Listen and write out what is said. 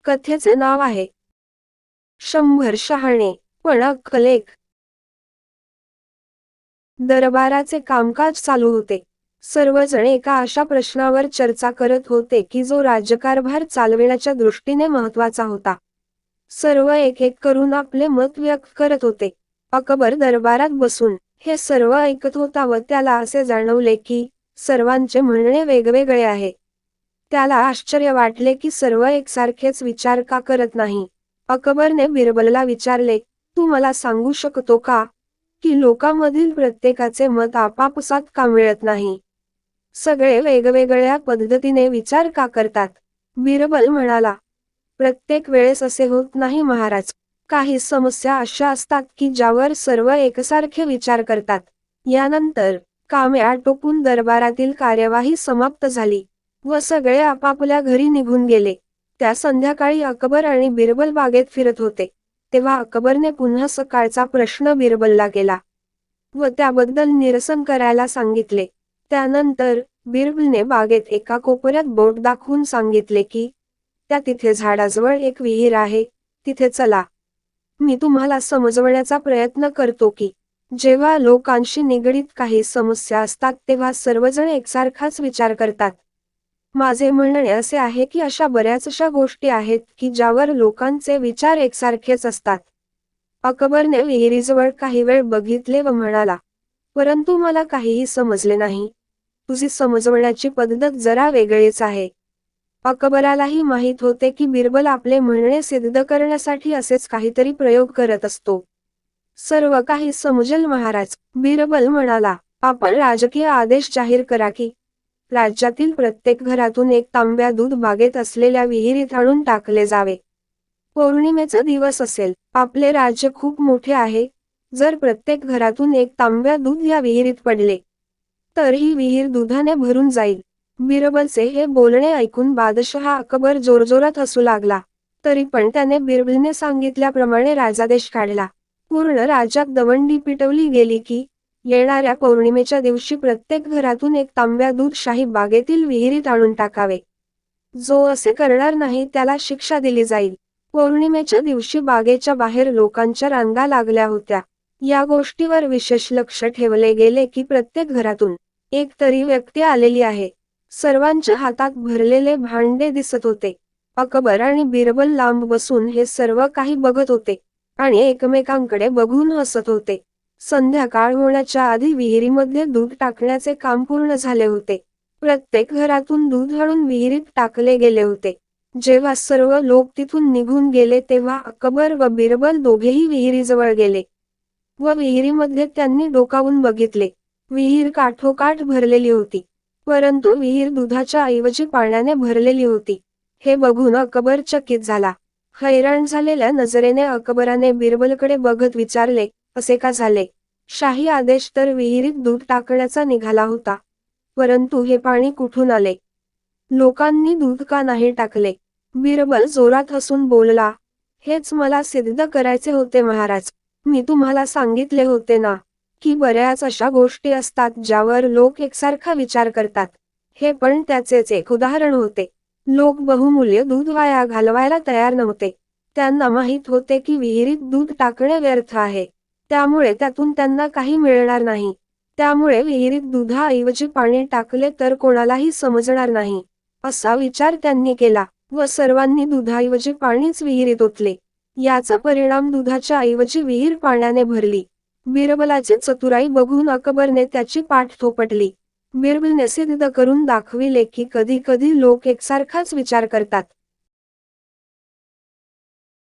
कथेचे नाव आहे 100 शहाणे पण अक्कल एक. दरबाराचे कामकाज चालू होते. सर्वजण एका अशा प्रश्नावर चर्चा करत होते की जो राज्यकारभार चालविण्याच्या दृष्टीने महत्वाचा होता. सर्व एक एक करून आपले मत व्यक्त करत होते. अकबर दरबारात बसून हे सर्व ऐकत होता व त्याला असे जाणवले की सर्वांचे म्हणणे वेगवेगळे आहे. त्याला आश्चर्य वाटले की सर्व एकसारखेच विचार का करत नाही. अकबरने बिरबलला विचारले, तू मला सांगू शकतो का की लोकांमधील प्रत्येकाचे मत आपापसात का मिळत नाही? सगळे वेगवेगळ्या पद्धतीने विचार का करतात? बिरबल म्हणाला, प्रत्येक वेळेस असे होत नाही महाराज. काही समस्या अशा असतात की ज्यावर सर्व एकसारखे विचार करतात. यानंतर कामे आटोपून दरबारातील कार्यवाही समाप्त झाली व सगळे आपापल्या घरी निघून गेले. त्या संध्याकाळी अकबर आणि बिरबल बागेत फिरत होते. तेव्हा अकबरने पुन्हा सकाळचा प्रश्न बिरबलला केला व त्याबद्दल निरसन करायला सांगितले. त्यानंतर बिरबलने बागेत एका कोपऱ्यात बोट दाखवून सांगितले की त्या तिथे झाडाजवळ एक विहीर आहे, तिथे चला. मी तुम्हाला समजवण्याचा प्रयत्न करतो की जेव्हा लोकांशी निगडीत काही समस्या असतात तेव्हा सर्वजण एकसारखाच विचार करतात. माझे म्हणणे असे आहे की अशा बऱ्याचशा गोष्टी आहेत की ज्यावर लोकांचे विचार एकसारखेच असतात. अकबरने विहिरीजवळ काही वेळ बघितले व म्हणाला, परंतु मला काहीही समजले नाही. तुझी समजवण्याची पद्धत जरा वेगळीच आहे. अकबरालाही माहीत होते की बिरबल आपले म्हणणे सिद्ध करण्यासाठी असेच काहीतरी प्रयोग करत असतो. सर्व काही समजेल महाराज, बिरबल म्हणाला. आपण राजकीय आदेश जाहीर करा की राज्यातील प्रत्येक घरातून एक तांब्या दूध बागेत असलेल्या विहिरीत आणून टाकले जावे. पौर्णिमेचा दिवस असेल, आपले राज्य खूप मोठे आहे. जर प्रत्येक घरातून एक तांब्या दूध या विहिरीत पडले तर ही विहीर दुधाने भरून जाईल. बिरबलचे हे बोलणे ऐकून बादशहा अकबर जोरजोरात हसू लागला. तरी पण त्याने बिरबलने सांगितल्याप्रमाणे राजादेश काढला. पूर्ण राज्यात दवंडी पिटवली गेली की येणाऱ्या पौर्णिमेच्या दिवशी प्रत्येक घरातून एक तांब्या दूध शाही बागेतील विहिरीत आणून टाकावे. जो असे करणार नाही त्याला शिक्षा दिली जाईल. पौर्णिमेच्या दिवशी बागेच्या बाहेर लोकांच्या रांगा लागल्या होत्या. या गोष्टीवर विशेष लक्ष ठेवले गेले की प्रत्येक घरातून एक तरी व्यक्ती आलेली आहे. सर्वांच्या हातात भरलेले भांडे दिसत होते. अकबर आणि बिरबल लांब बसून हे सर्व काही बघत होते आणि एकमेकांकडे बघून हसत होते. संध्याकाळ होण्याच्या आधी विहिरीमध्ये दूध टाकण्याचे काम पूर्ण झाले होते. प्रत्येक घरातून दूध आणून विहिरीत टाकले गेले होते. जेव्हा सर्व लोक तिथून निघून गेले तेव्हा अकबर व बिरबल दोघेही विहिरीजवळ गेले व विहिरीमध्ये त्यांनी डोकावून बघितले. विहीर काठोकाठ भरलेली होती, परंतु विहीर दुधाच्या ऐवजी पाण्याने भरलेली होती. हे बघून अकबर चकित झाला. हैराण झालेल्या नजरेने अकबराने बिरबलकडे बघत विचारले, असे का झाले? शाही आदेश तर विहिरीत दूध टाकण्याचा निघाला होता, परंतु हे पाणी कुठून आले? लोकांनी दूध का नाही टाकले? बिरबल जोरात हसून बोलला, हेच मला सिद्ध करायचे होते महाराज. मी तुम्हाला सांगितले होते ना की बऱ्याच अशा गोष्टी असतात ज्यावर लोक एकसारखा विचार करतात. हे पण त्याचेच एक उदाहरण होते. लोक बहुमूल्य दूध वाया घालवायला तयार नव्हते. त्यांना माहीत होते की विहिरीत दूध टाकणे व्यर्थ आहे, त्यामुळे त्यातून त्यांना काही मिळणार नाही. त्यामुळे विहिरीत दुधाऐवजी पाणी टाकले तर कोणालाही समजणार नाही, असा विचार त्यांनी केला व सर्वांनी दुधाऐवजी पाणीच विहिरीत ओतले. याचा परिणाम दुधाच्या ऐवजी विहीर पाण्याने भरली. बिरबलाची चतुराई बघून अकबरने त्याची पाठ थोपटली. बिरबलने सिद्ध करून दाखविले की कधी कधी लोक एकसारखाच विचार करतात.